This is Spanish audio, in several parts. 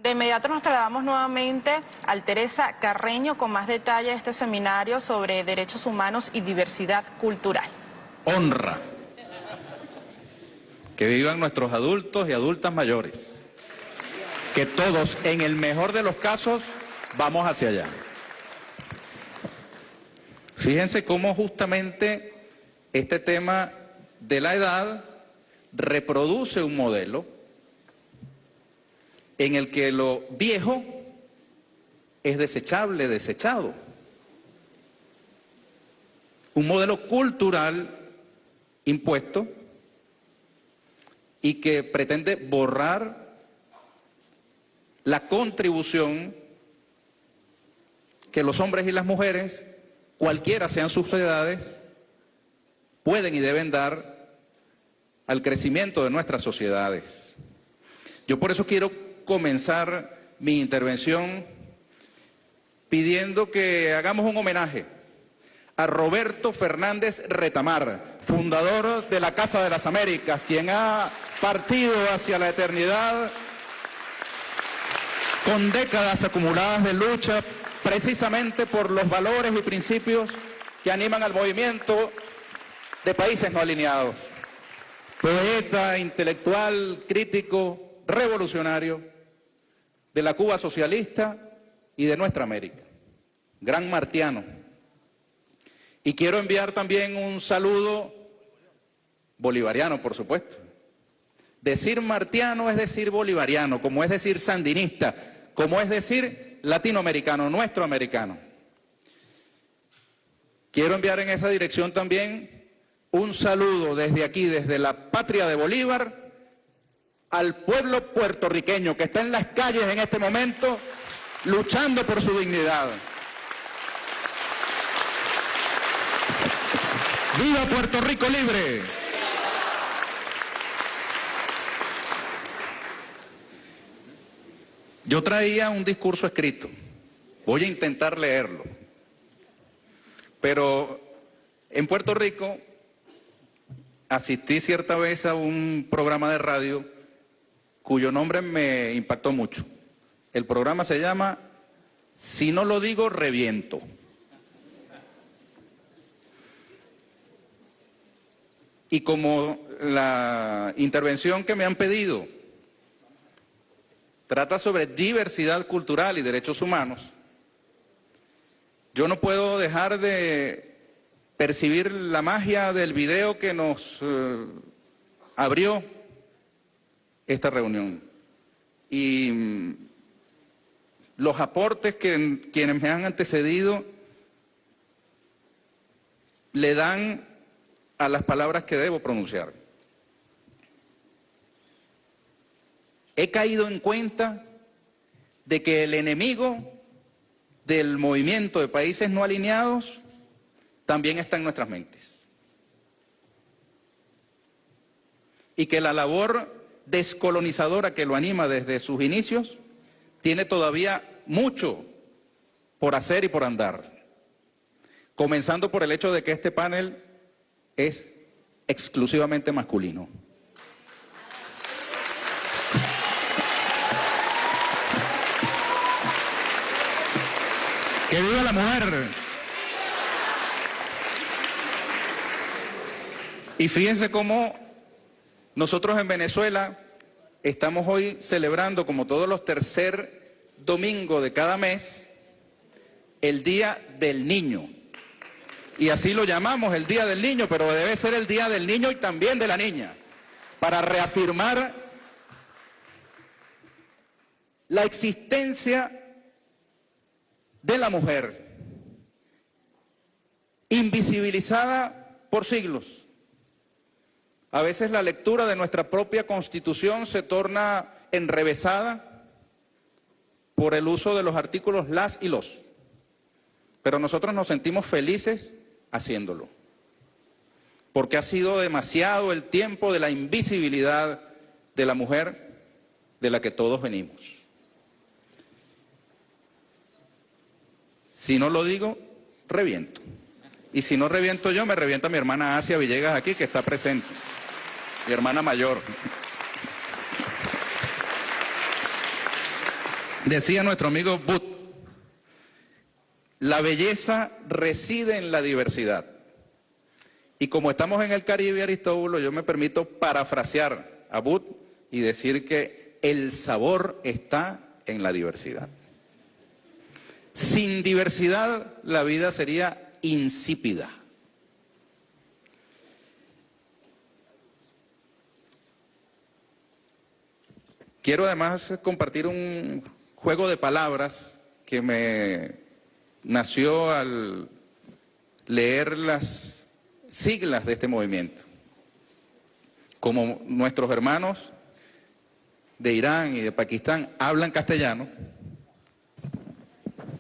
De inmediato nos trasladamos nuevamente al Teresa Carreño con más detalle de este seminario sobre derechos humanos y diversidad cultural. Honra. Que vivan nuestros adultos y adultas mayores. Que todos, en el mejor de los casos, vamos hacia allá. Fíjense cómo justamente este tema de la edad reproduce un modelo en el que lo viejo es desechable, desechado. Un modelo cultural impuesto y que pretende borrar la contribución que los hombres y las mujeres, cualquiera sean sus edades, pueden y deben dar al crecimiento de nuestras sociedades. Yo por eso quiero comenzar mi intervención pidiendo que hagamos un homenaje a Roberto Fernández Retamar, fundador de la Casa de las Américas, quien ha partido hacia la eternidad con décadas acumuladas de lucha precisamente por los valores y principios que animan al movimiento de países no alineados. Poeta, intelectual, crítico, revolucionario de la Cuba socialista y de nuestra América. Gran martiano. Y quiero enviar también un saludo bolivariano, por supuesto. Decir martiano es decir bolivariano, como es decir sandinista, como es decir latinoamericano, nuestro americano. Quiero enviar en esa dirección también un saludo desde aquí, desde la patria de Bolívar, al pueblo puertorriqueño que está en las calles en este momento luchando por su dignidad. ¡Viva Puerto Rico libre! Yo traía un discurso escrito, voy a intentar leerlo, pero en Puerto Rico asistí cierta vez a un programa de radio cuyo nombre me impactó mucho. El programa se llama Si no lo digo, reviento. Y como la intervención que me han pedido trata sobre diversidad cultural y derechos humanos, yo no puedo dejar de percibir la magia del video que nos abrió esta reunión y los aportes que quienes me han antecedido le dan a las palabras que debo pronunciar. He caído en cuenta de que el enemigo del movimiento de países no alineados también está en nuestras mentes. Y que la labor descolonizadora que lo anima desde sus inicios tiene todavía mucho por hacer y por andar. Comenzando por el hecho de que este panel es exclusivamente masculino. ¡Que viva la mujer! Y fíjense cómo nosotros en Venezuela estamos hoy celebrando, como todos los tercer domingo de cada mes, el Día del Niño. Y así lo llamamos, el Día del Niño, pero debe ser el Día del Niño y también de la niña, para reafirmar la existencia de la mujer, invisibilizada por siglos. A veces la lectura de nuestra propia Constitución se torna enrevesada por el uso de los artículos las y los. Pero nosotros nos sentimos felices haciéndolo, porque ha sido demasiado el tiempo de la invisibilidad de la mujer de la que todos venimos. Si no lo digo, reviento. Y si no reviento yo, me revienta mi hermana Asia Villegas aquí, que está presente. Mi hermana mayor. Decía nuestro amigo Booth, la belleza reside en la diversidad. Y como estamos en el Caribe, Aristóbulo, yo me permito parafrasear a Booth y decir que el sabor está en la diversidad. Sin diversidad, la vida sería insípida. Quiero además compartir un juego de palabras que me nació al leer las siglas de este movimiento. Como nuestros hermanos de Irán y de Pakistán hablan castellano,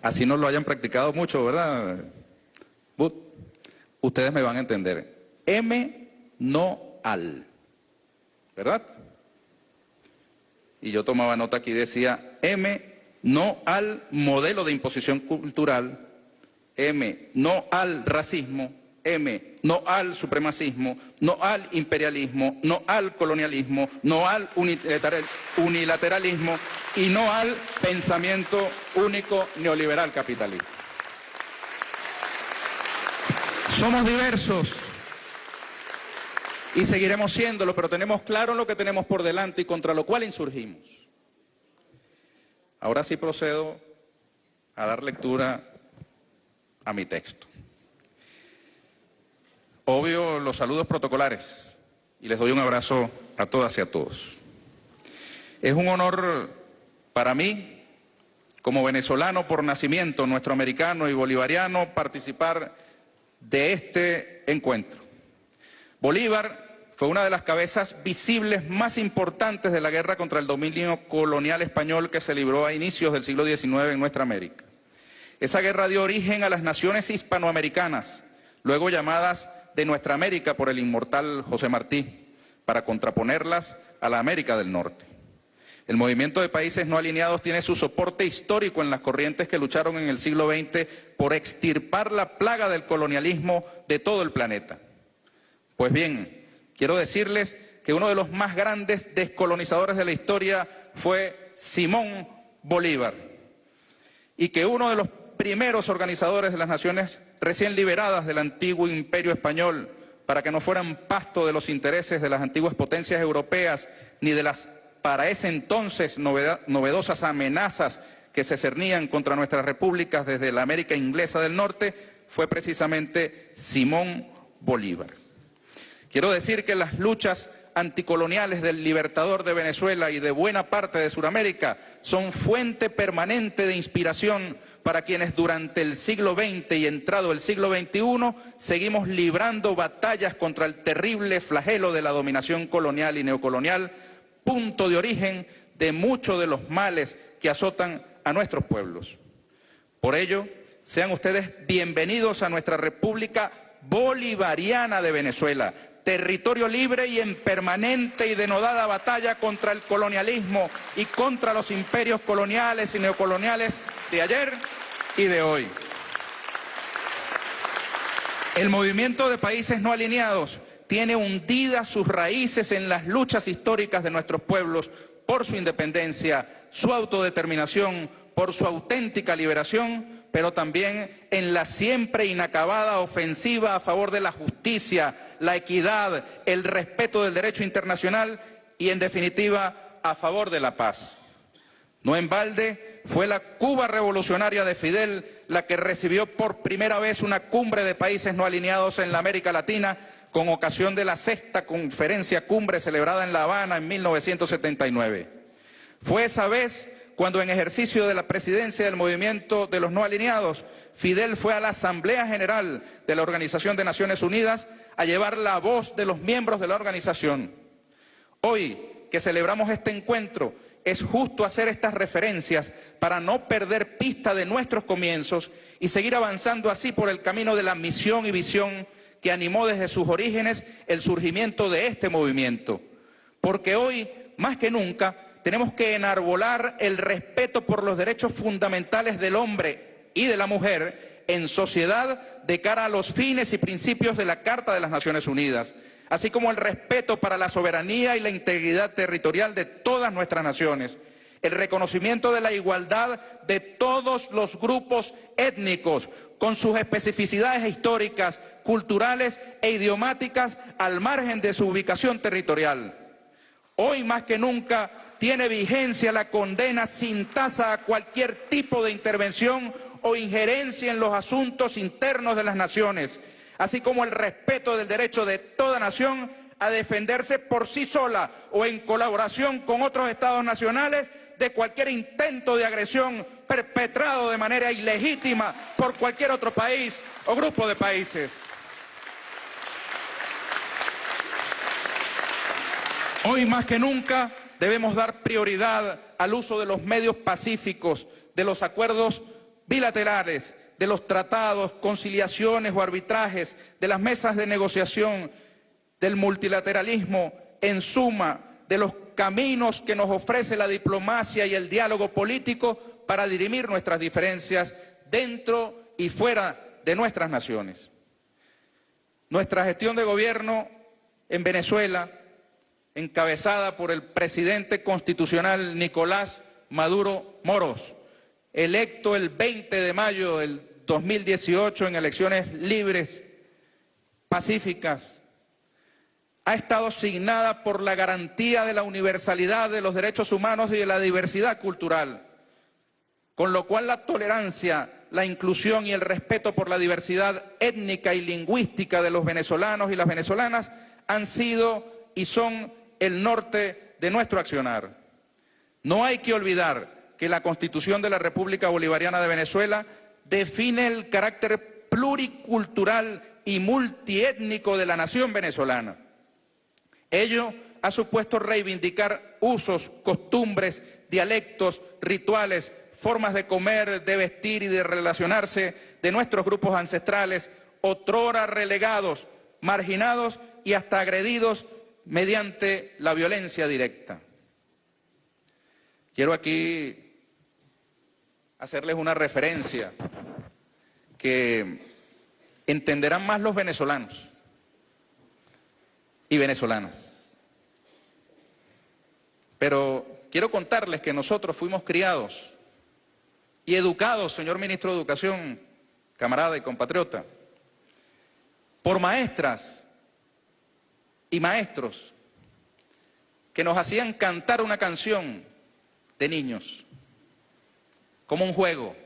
así no lo hayan practicado mucho, ¿verdad? Ustedes me van a entender. M, no al, ¿verdad? Y yo tomaba nota aquí, decía M, no al modelo de imposición cultural, M, no al racismo, M, no al supremacismo, no al imperialismo, no al colonialismo, no al unilateralismo y no al pensamiento único neoliberal capitalista. Somos diversos y seguiremos siéndolo, pero tenemos claro lo que tenemos por delante y contra lo cual insurgimos. Ahora sí procedo a dar lectura a mi texto. Obvio los saludos protocolares y les doy un abrazo a todas y a todos. Es un honor para mí, como venezolano por nacimiento, nuestroamericano y bolivariano, participar de este encuentro. Bolívar fue una de las cabezas visibles más importantes de la guerra contra el dominio colonial español que se libró a inicios del siglo XIX en nuestra América. Esa guerra dio origen a las naciones hispanoamericanas, luego llamadas de nuestra América por el inmortal José Martí, para contraponerlas a la América del Norte. El movimiento de países no alineados tiene su soporte histórico en las corrientes que lucharon en el siglo XX por extirpar la plaga del colonialismo de todo el planeta. Pues bien, quiero decirles que uno de los más grandes descolonizadores de la historia fue Simón Bolívar, y que uno de los primeros organizadores de las naciones recién liberadas del antiguo imperio español, para que no fueran pasto de los intereses de las antiguas potencias europeas, ni de las para ese entonces novedosas amenazas que se cernían contra nuestras repúblicas desde la América inglesa del norte, fue precisamente Simón Bolívar. Quiero decir que las luchas anticoloniales del libertador de Venezuela y de buena parte de Sudamérica son fuente permanente de inspiración para quienes durante el siglo XX y entrado el siglo XXI seguimos librando batallas contra el terrible flagelo de la dominación colonial y neocolonial, punto de origen de muchos de los males que azotan a nuestros pueblos. Por ello, sean ustedes bienvenidos a nuestra República Bolivariana de Venezuela, territorio libre y en permanente y denodada batalla contra el colonialismo y contra los imperios coloniales y neocoloniales de ayer y de hoy. El movimiento de países no alineados tiene hundidas sus raíces en las luchas históricas de nuestros pueblos por su independencia, su autodeterminación, por su auténtica liberación, pero también en la siempre inacabada ofensiva a favor de la justicia, la equidad, el respeto del derecho internacional y, en definitiva, a favor de la paz. No en balde fue la Cuba revolucionaria de Fidel la que recibió por primera vez una cumbre de países no alineados en la América Latina con ocasión de la 6ª conferencia cumbre celebrada en La Habana en 1979. Fue esa vez cuando, en ejercicio de la presidencia del movimiento de los no alineados, Fidel fue a la Asamblea General de la Organización de Naciones Unidas a llevar la voz de los miembros de la organización. Hoy, que celebramos este encuentro, es justo hacer estas referencias para no perder pista de nuestros comienzos y seguir avanzando así por el camino de la misión y visión que animó desde sus orígenes el surgimiento de este movimiento. Porque hoy, más que nunca, tenemos que enarbolar el respeto por los derechos fundamentales del hombre y de la mujer en sociedad de cara a los fines y principios de la Carta de las Naciones Unidas, así como el respeto para la soberanía y la integridad territorial de todas nuestras naciones, el reconocimiento de la igualdad de todos los grupos étnicos, con sus especificidades históricas, culturales e idiomáticas al margen de su ubicación territorial. Hoy más que nunca tiene vigencia la condena sin tasa a cualquier tipo de intervención o injerencia en los asuntos internos de las naciones, así como el respeto del derecho de toda nación a defenderse por sí sola o en colaboración con otros estados nacionales de cualquier intento de agresión perpetrado de manera ilegítima por cualquier otro país o grupo de países. Hoy más que nunca debemos dar prioridad al uso de los medios pacíficos, de los acuerdos bilaterales, de los tratados, conciliaciones o arbitrajes, de las mesas de negociación, del multilateralismo, en suma, de los caminos que nos ofrece la diplomacia y el diálogo político para dirimir nuestras diferencias dentro y fuera de nuestras naciones. Nuestra gestión de gobierno en Venezuela, encabezada por el presidente constitucional Nicolás Maduro Moros, electo el 20 de mayo del 2018 en elecciones libres, pacíficas, ha estado signada por la garantía de la universalidad de los derechos humanos y de la diversidad cultural, con lo cual la tolerancia, la inclusión y el respeto por la diversidad étnica y lingüística de los venezolanos y las venezolanas han sido y son el norte de nuestro accionar. No hay que olvidar que la Constitución de la República Bolivariana de Venezuela define el carácter pluricultural y multiétnico de la nación venezolana. Ello ha supuesto reivindicar usos, costumbres, dialectos, rituales, formas de comer, de vestir y de relacionarse de nuestros grupos ancestrales, otrora relegados, marginados y hasta agredidos mediante la violencia directa. Quiero aquí hacerles una referencia que entenderán más los venezolanos y venezolanas. Pero quiero contarles que nosotros fuimos criados y educados, señor ministro de Educación, camarada y compatriota, por maestras y maestros que nos hacían cantar una canción de niños, como un juego,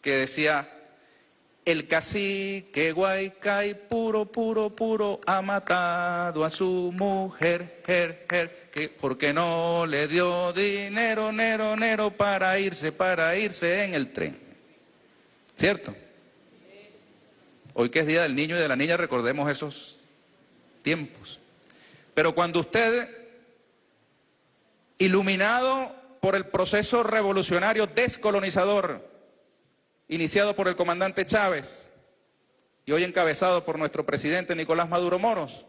que decía: el cacique Guaycay puro, puro, puro ha matado a su mujer, que porque no le dio dinero, nero, para irse en el tren. ¿Cierto? Hoy que es Día del Niño y de la Niña, recordemos esos tiempos. Pero cuando usted, iluminado por el proceso revolucionario descolonizador iniciado por el comandante Chávez y hoy encabezado por nuestro presidente Nicolás Maduro Moros,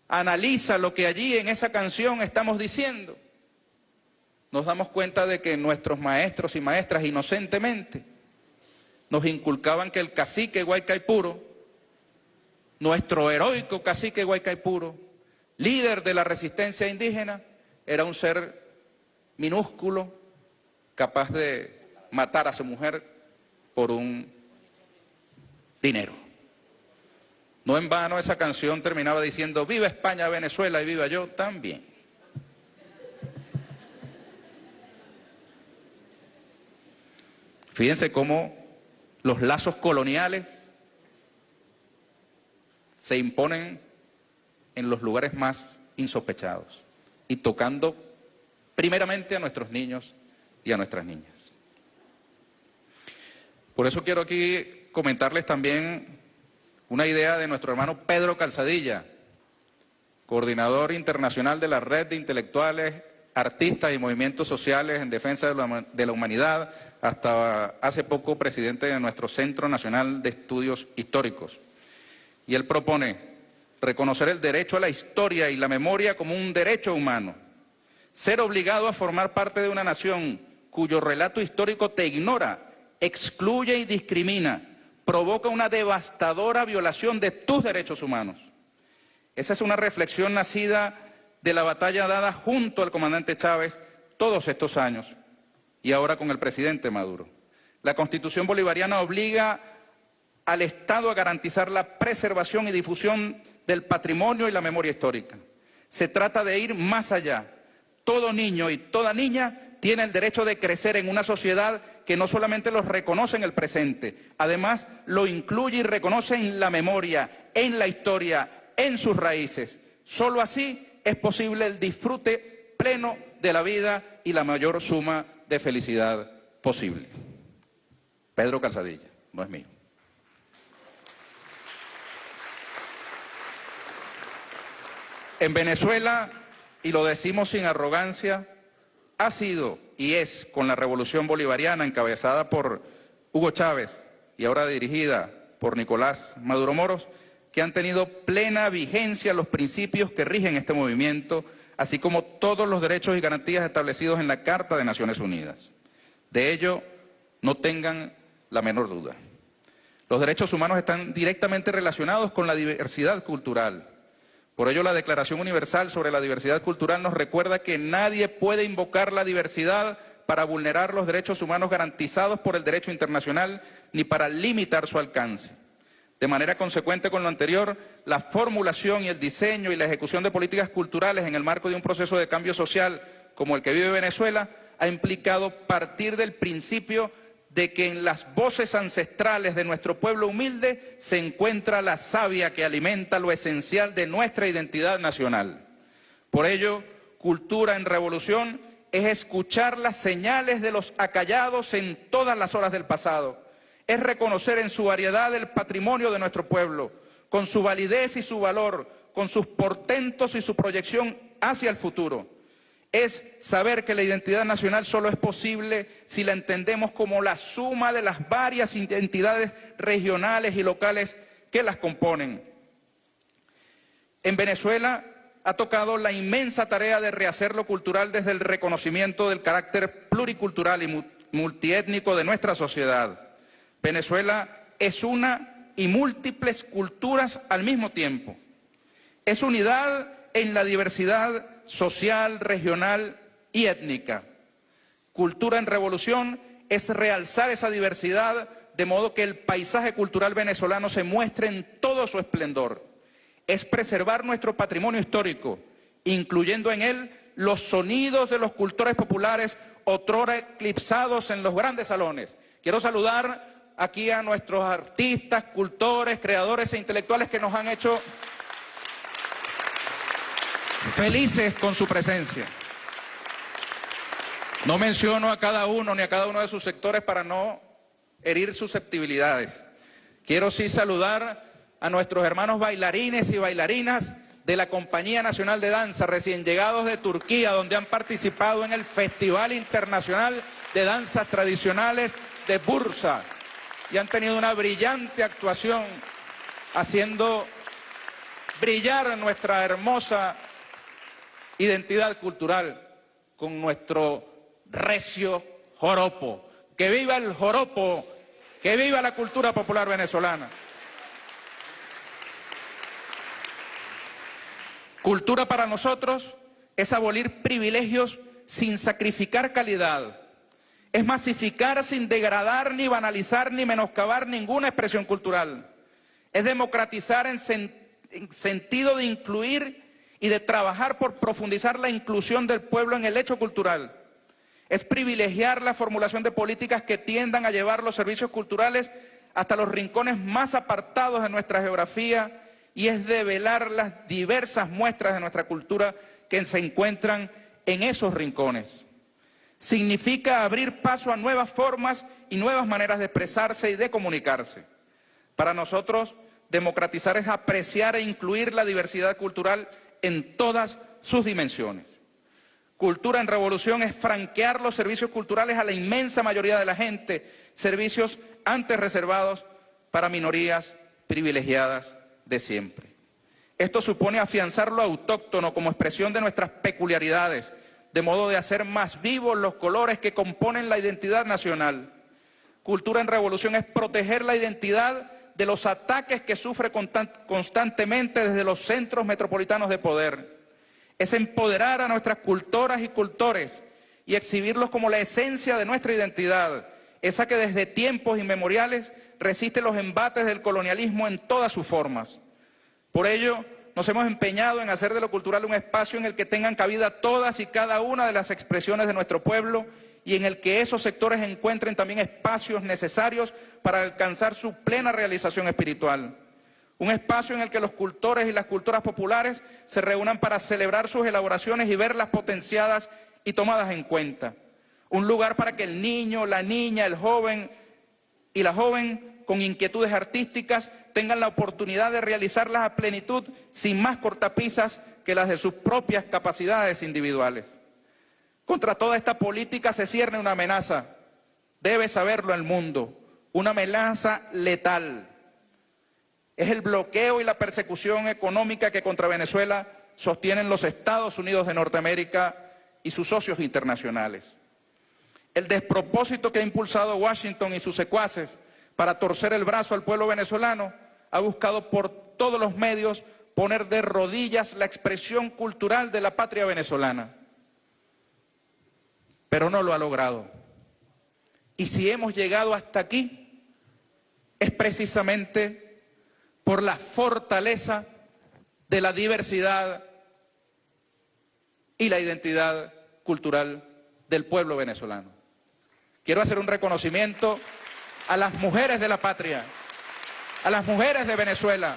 analiza lo que allí en esa canción estamos diciendo, nos damos cuenta de que nuestros maestros y maestras inocentemente nos inculcaban que el cacique Guaycaipuro, nuestro heroico cacique Guaycaipuro, líder de la resistencia indígena, era un ser minúsculo, capaz de matar a su mujer por un dinero. No en vano esa canción terminaba diciendo: viva España, Venezuela y viva yo también. Fíjense cómo los lazos coloniales se imponen en los lugares más insospechados y tocando primeramente a nuestros niños y a nuestras niñas. Por eso quiero aquí comentarles también una idea de nuestro hermano Pedro Calzadilla, coordinador internacional de la Red de Intelectuales, Artistas y Movimientos Sociales en Defensa de la Humanidad, hasta hace poco presidente de nuestro Centro Nacional de Estudios Históricos. Y él propone reconocer el derecho a la historia y la memoria como un derecho humano, ser obligado a formar parte de una nación cuyo relato histórico te ignora, excluye y discrimina, provoca una devastadora violación de tus derechos humanos. Esa es una reflexión nacida de la batalla dada junto al comandante Chávez, todos estos años y ahora con el presidente Maduro. La Constitución bolivariana obliga al Estado a garantizar la preservación y difusión del patrimonio y la memoria histórica. Se trata de ir más allá. Todo niño y toda niña tiene el derecho de crecer en una sociedad que no solamente los reconoce en el presente, además lo incluye y reconoce en la memoria, en la historia, en sus raíces. Solo así es posible el disfrute pleno de la vida y la mayor suma de felicidad posible. Pedro Calzadilla, no es mío. En Venezuela, y lo decimos sin arrogancia, ha sido y es con la revolución bolivariana encabezada por Hugo Chávez y ahora dirigida por Nicolás Maduro Moros, que han tenido plena vigencia los principios que rigen este movimiento, así como todos los derechos y garantías establecidos en la Carta de Naciones Unidas. De ello, no tengan la menor duda. Los derechos humanos están directamente relacionados con la diversidad cultural. Por ello, la Declaración Universal sobre la Diversidad Cultural nos recuerda que nadie puede invocar la diversidad para vulnerar los derechos humanos garantizados por el derecho internacional ni para limitar su alcance. De manera consecuente con lo anterior, la formulación y el diseño y la ejecución de políticas culturales en el marco de un proceso de cambio social como el que vive Venezuela ha implicado partir del principio de que en las voces ancestrales de nuestro pueblo humilde se encuentra la savia que alimenta lo esencial de nuestra identidad nacional. Por ello, Cultura en Revolución es escuchar las señales de los acallados en todas las horas del pasado, es reconocer en su variedad el patrimonio de nuestro pueblo, con su validez y su valor, con sus portentos y su proyección hacia el futuro. Es saber que la identidad nacional solo es posible si la entendemos como la suma de las varias identidades regionales y locales que las componen. En Venezuela ha tocado la inmensa tarea de rehacer lo cultural desde el reconocimiento del carácter pluricultural y multiétnico de nuestra sociedad. Venezuela es una y múltiples culturas al mismo tiempo. Es unidad en la diversidad social, regional y étnica. Cultura en Revolución es realzar esa diversidad de modo que el paisaje cultural venezolano se muestre en todo su esplendor. Es preservar nuestro patrimonio histórico, incluyendo en él los sonidos de los cultores populares otrora eclipsados en los grandes salones. Quiero saludar aquí a nuestros artistas, cultores, creadores e intelectuales que nos han hecho felices con su presencia. No menciono a cada uno ni a cada uno de sus sectores para no herir susceptibilidades. Quiero sí saludar a nuestros hermanos bailarines y bailarinas de la Compañía Nacional de Danza, recién llegados de Turquía, donde han participado en el Festival Internacional de Danzas Tradicionales de Bursa y han tenido una brillante actuación haciendo brillar nuestra hermosa identidad cultural con nuestro recio joropo. ¡Que viva el joropo! ¡Que viva la cultura popular venezolana! Cultura para nosotros es abolir privilegios sin sacrificar calidad. Es masificar sin degradar, ni banalizar, ni menoscabar ninguna expresión cultural. Es democratizar en sentido de incluir y de trabajar por profundizar la inclusión del pueblo en el hecho cultural. Es privilegiar la formulación de políticas que tiendan a llevar los servicios culturales hasta los rincones más apartados de nuestra geografía y es develar las diversas muestras de nuestra cultura que se encuentran en esos rincones. Significa abrir paso a nuevas formas y nuevas maneras de expresarse y de comunicarse. Para nosotros, democratizar es apreciar e incluir la diversidad cultural en todas sus dimensiones. Cultura en Revolución es franquear los servicios culturales a la inmensa mayoría de la gente, servicios antes reservados para minorías privilegiadas de siempre. Esto supone afianzar lo autóctono como expresión de nuestras peculiaridades, de modo de hacer más vivos los colores que componen la identidad nacional. Cultura en Revolución es proteger la identidad de los ataques que sufre constantemente desde los centros metropolitanos de poder. Es empoderar a nuestras cultoras y cultores y exhibirlos como la esencia de nuestra identidad, esa que desde tiempos inmemoriales resiste los embates del colonialismo en todas sus formas. Por ello, nos hemos empeñado en hacer de lo cultural un espacio en el que tengan cabida todas y cada una de las expresiones de nuestro pueblo y en el que esos sectores encuentren también espacios necesarios para alcanzar su plena realización espiritual. Un espacio en el que los cultores y las culturas populares se reúnan para celebrar sus elaboraciones y verlas potenciadas y tomadas en cuenta. Un lugar para que el niño, la niña, el joven y la joven con inquietudes artísticas tengan la oportunidad de realizarlas a plenitud sin más cortapisas que las de sus propias capacidades individuales. Contra toda esta política se cierne una amenaza, debe saberlo el mundo, una amenaza letal. Es el bloqueo y la persecución económica que contra Venezuela sostienen los Estados Unidos de Norteamérica y sus socios internacionales. El despropósito que ha impulsado Washington y sus secuaces para torcer el brazo al pueblo venezolano ha buscado por todos los medios poner de rodillas la expresión cultural de la patria venezolana. Pero no lo ha logrado. Y si hemos llegado hasta aquí, es precisamente por la fortaleza de la diversidad y la identidad cultural del pueblo venezolano. Quiero hacer un reconocimiento a las mujeres de la patria, a las mujeres de Venezuela.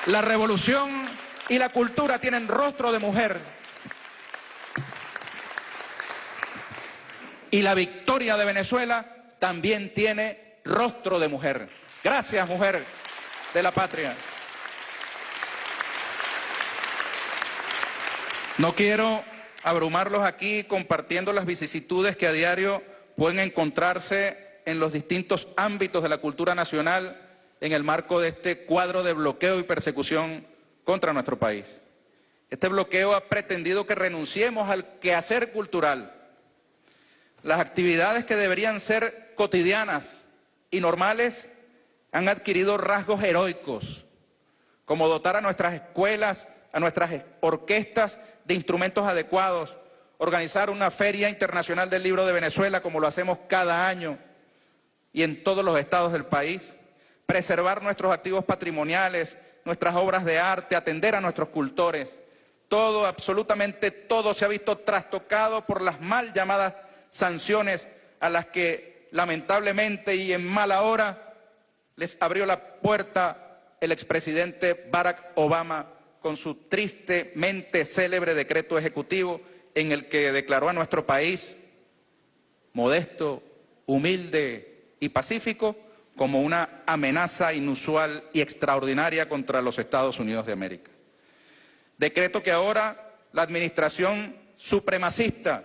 La revolución y la cultura tienen rostro de mujer. Y la victoria de Venezuela también tiene rostro de mujer. Gracias, mujer de la patria. No quiero abrumarlos aquí compartiendo las vicisitudes que a diario pueden encontrarse en los distintos ámbitos de la cultura nacional en el marco de este cuadro de bloqueo y persecución contra nuestro país. Este bloqueo ha pretendido que renunciemos al quehacer cultural. Las actividades que deberían ser cotidianas y normales han adquirido rasgos heroicos, como dotar a nuestras escuelas, a nuestras orquestas de instrumentos adecuados, organizar una Feria Internacional del Libro de Venezuela, como lo hacemos cada año y en todos los estados del país, preservar nuestros activos patrimoniales, nuestras obras de arte, atender a nuestros cultores. Todo, absolutamente todo se ha visto trastocado por las mal llamadas sanciones a las que lamentablemente y en mala hora les abrió la puerta el expresidente Barack Obama con su tristemente célebre decreto ejecutivo en el que declaró a nuestro país modesto, humilde y pacífico como una amenaza inusual y extraordinaria contra los Estados Unidos de América. Decreto que ahora la administración supremacista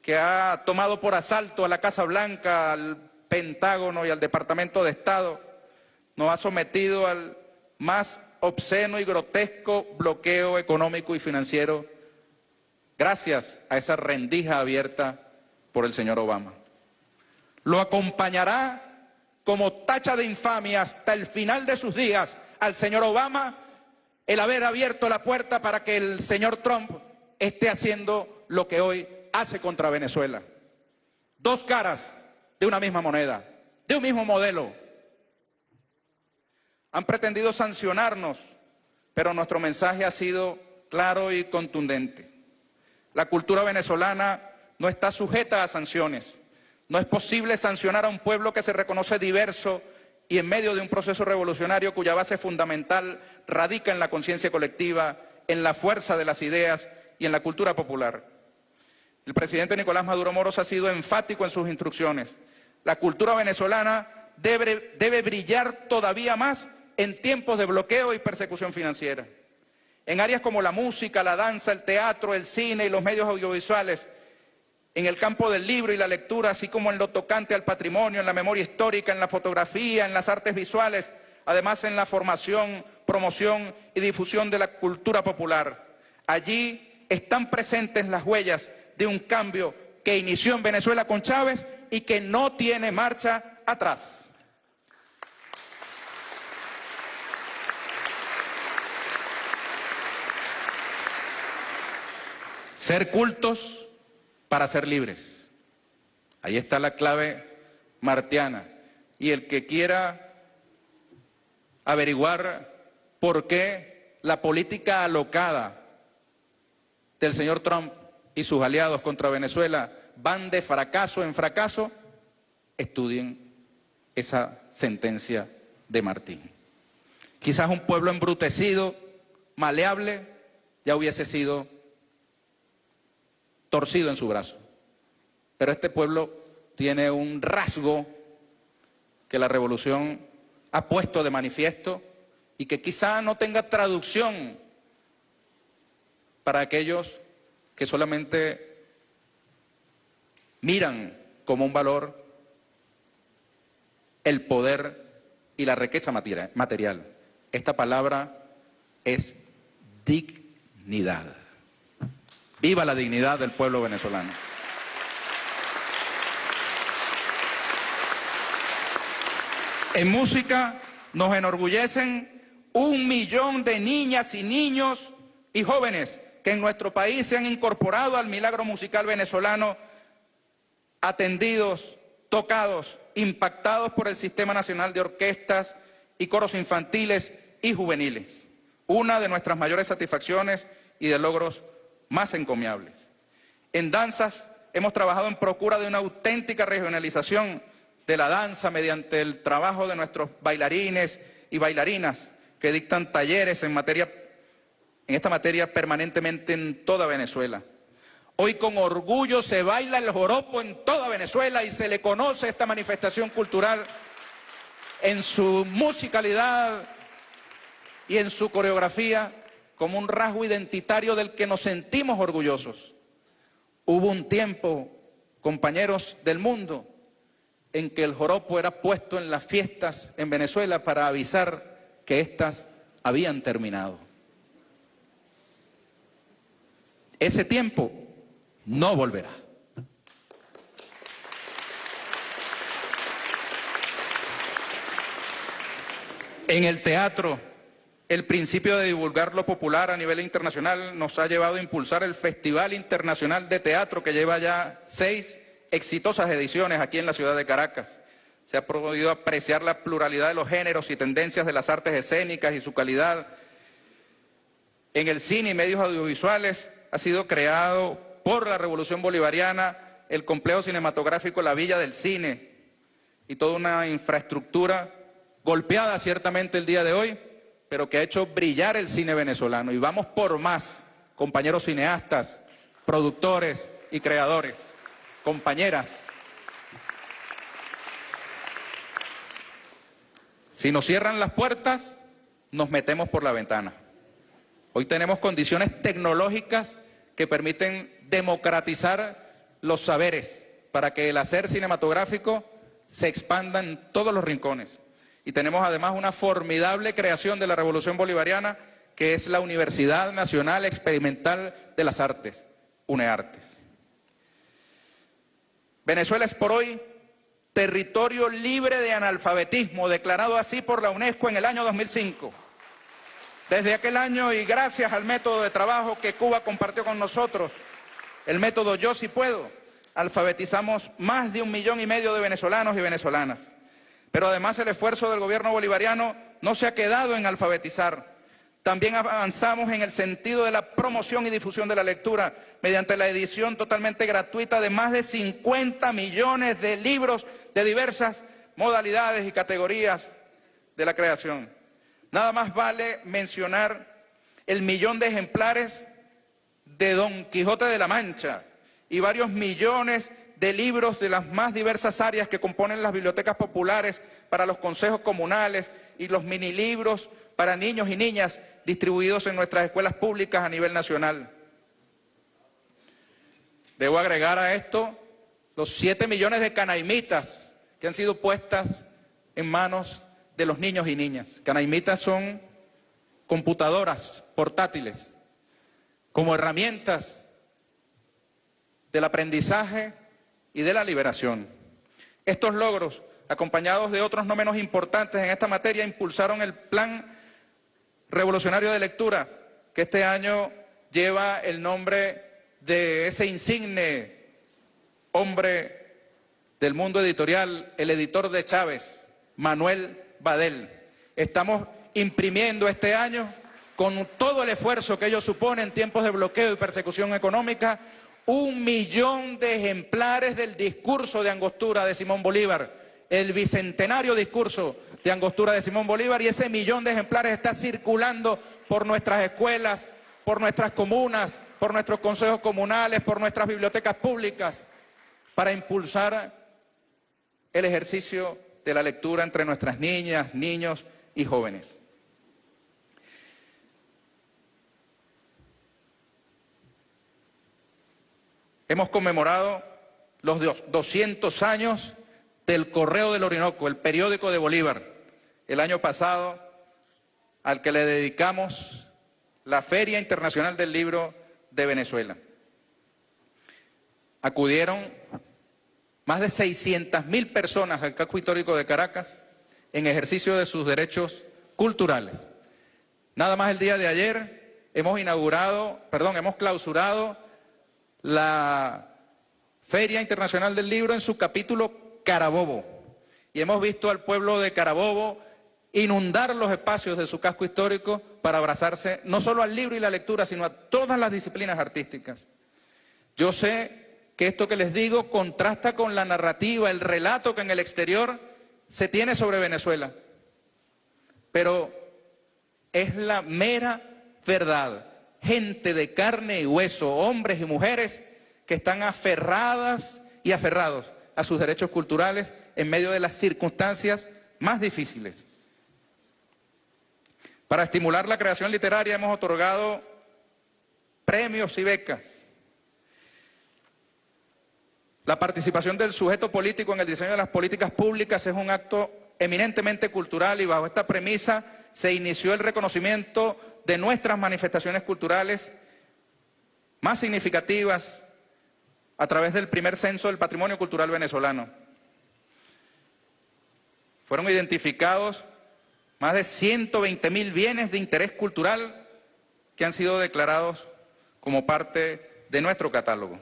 que ha tomado por asalto a la Casa Blanca, al Pentágono y al Departamento de Estado, nos ha sometido al más obsceno y grotesco bloqueo económico y financiero gracias a esa rendija abierta por el señor Obama. Lo acompañará como tacha de infamia hasta el final de sus días al señor Obama el haber abierto la puerta para que el señor Trump esté haciendo lo que hoy hace contra Venezuela. Dos caras de una misma moneda, de un mismo modelo. Han pretendido sancionarnos, pero nuestro mensaje ha sido claro y contundente. La cultura venezolana no está sujeta a sanciones. No es posible sancionar a un pueblo que se reconoce diverso y en medio de un proceso revolucionario cuya base fundamental radica en la conciencia colectiva, en la fuerza de las ideas y en la cultura popular. El presidente Nicolás Maduro Moros ha sido enfático en sus instrucciones. La cultura venezolana debe brillar todavía más en tiempos de bloqueo y persecución financiera. En áreas como la música, la danza, el teatro, el cine y los medios audiovisuales, en el campo del libro y la lectura, así como en lo tocante al patrimonio, en la memoria histórica, en la fotografía, en las artes visuales, además en la formación, promoción y difusión de la cultura popular. Allí están presentes las huellas de un cambio que inició en Venezuela con Chávez y que no tiene marcha atrás. Ser cultos para ser libres. Ahí está la clave martiana. Y el que quiera averiguar por qué la política alocada del señor Trump y sus aliados contra Venezuela van de fracaso en fracaso, estudien esa sentencia de Martín. Quizás un pueblo embrutecido, maleable, ya hubiese sido torcido en su brazo. Pero este pueblo tiene un rasgo que la revolución ha puesto de manifiesto y que quizá no tenga traducción para aquellos que solamente miran como un valor el poder y la riqueza material. Esta palabra es dignidad. Viva la dignidad del pueblo venezolano. En música nos enorgullecen 1 millón de niñas y niños y jóvenes que en nuestro país se han incorporado al milagro musical venezolano, atendidos, tocados, impactados por el Sistema Nacional de Orquestas y Coros Infantiles y Juveniles. Una de nuestras mayores satisfacciones y de logros más encomiables. En danzas hemos trabajado en procura de una auténtica regionalización de la danza mediante el trabajo de nuestros bailarines y bailarinas que dictan talleres en esta materia permanentemente en toda Venezuela. Hoy con orgullo se baila el joropo en toda Venezuela y se le conoce esta manifestación cultural en su musicalidad y en su coreografía como un rasgo identitario del que nos sentimos orgullosos. Hubo un tiempo, compañeros del mundo, en que el joropo era puesto en las fiestas en Venezuela para avisar que éstas habían terminado. Ese tiempo no volverá. En el teatro, el principio de divulgar lo popular a nivel internacional nos ha llevado a impulsar el Festival Internacional de Teatro, que lleva ya 6 exitosas ediciones aquí en la ciudad de Caracas. Se ha podido apreciar la pluralidad de los géneros y tendencias de las artes escénicas y su calidad. En el cine y medios audiovisuales ha sido creado por la Revolución Bolivariana el complejo cinematográfico La Villa del Cine y toda una infraestructura golpeada ciertamente el día de hoy, pero que ha hecho brillar el cine venezolano. Y vamos por más, compañeros cineastas, productores y creadores, compañeras. Si nos cierran las puertas, nos metemos por la ventana. Hoy tenemos condiciones tecnológicas que permiten democratizar los saberes para que el hacer cinematográfico se expanda en todos los rincones. Y tenemos además una formidable creación de la Revolución Bolivariana, que es la Universidad Nacional Experimental de las Artes, UNEARTES. Venezuela es por hoy territorio libre de analfabetismo, declarado así por la UNESCO en el año 2005. Desde aquel año, y gracias al método de trabajo que Cuba compartió con nosotros, el método Yo Sí Puedo, alfabetizamos más de 1,5 millones de venezolanos y venezolanas. Pero además el esfuerzo del gobierno bolivariano no se ha quedado en alfabetizar. También avanzamos en el sentido de la promoción y difusión de la lectura mediante la edición totalmente gratuita de más de 50 millones de libros de diversas modalidades y categorías de la creación. Nada más vale mencionar el 1 millón de ejemplares de Don Quijote de la Mancha y varios millones de libros de las más diversas áreas que componen las bibliotecas populares para los consejos comunales y los minilibros para niños y niñas distribuidos en nuestras escuelas públicas a nivel nacional. Debo agregar a esto los 7 millones de canaimitas que han sido puestas en manos de los niños y niñas. Canaimitas son computadoras portátiles como herramientas del aprendizaje y de la liberación. Estos logros, acompañados de otros no menos importantes en esta materia, impulsaron el Plan Revolucionario de Lectura, que este año lleva el nombre de ese insigne hombre del mundo editorial, el editor de Chávez, Manuel Badel. Estamos imprimiendo este año, con todo el esfuerzo que ello supone en tiempos de bloqueo y persecución económica, 1 millón de ejemplares del discurso de Angostura de Simón Bolívar, el bicentenario discurso de Angostura de Simón Bolívar, y ese 1 millón de ejemplares está circulando por nuestras escuelas, por nuestras comunas, por nuestros consejos comunales, por nuestras bibliotecas públicas, para impulsar el ejercicio de la lectura entre nuestras niñas, niños y jóvenes. Hemos conmemorado los 200 años del Correo del Orinoco, el periódico de Bolívar, el año pasado, al que le dedicamos la Feria Internacional del Libro de Venezuela. Acudieron más de 600.000 personas al casco histórico de Caracas en ejercicio de sus derechos culturales. Nada más el día de ayer hemos clausurado la Feria Internacional del Libro en su capítulo Carabobo, y hemos visto al pueblo de Carabobo inundar los espacios de su casco histórico para abrazarse no solo al libro y la lectura, sino a todas las disciplinas artísticas. Yo sé que esto que les digo contrasta con la narrativa, el relato que en el exterior se tiene sobre Venezuela, pero es la mera verdad. Gente de carne y hueso, hombres y mujeres que están aferradas y aferrados a sus derechos culturales en medio de las circunstancias más difíciles. Para estimular la creación literaria hemos otorgado premios y becas. La participación del sujeto político en el diseño de las políticas públicas es un acto eminentemente cultural, y bajo esta premisa se inició el reconocimiento de nuestras manifestaciones culturales más significativas a través del primer censo del patrimonio cultural venezolano. Fueron identificados más de 120.000 bienes de interés cultural que han sido declarados como parte de nuestro catálogo.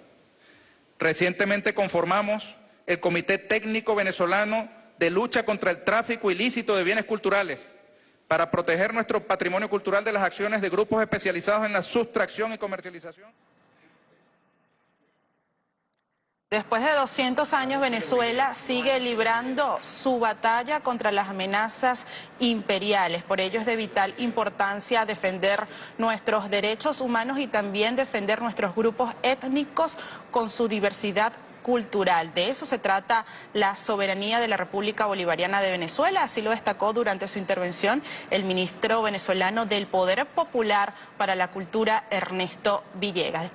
Recientemente conformamos el Comité Técnico Venezolano de Lucha contra el Tráfico Ilícito de Bienes Culturales, para proteger nuestro patrimonio cultural de las acciones de grupos especializados en la sustracción y comercialización. Después de 200 años, Venezuela sigue librando su batalla contra las amenazas imperiales. Por ello es de vital importancia defender nuestros derechos humanos y también defender nuestros grupos étnicos con su diversidad cultural. De eso se trata la soberanía de la República Bolivariana de Venezuela. Así lo destacó durante su intervención el ministro venezolano del Poder Popular para la Cultura, Ernesto Villegas.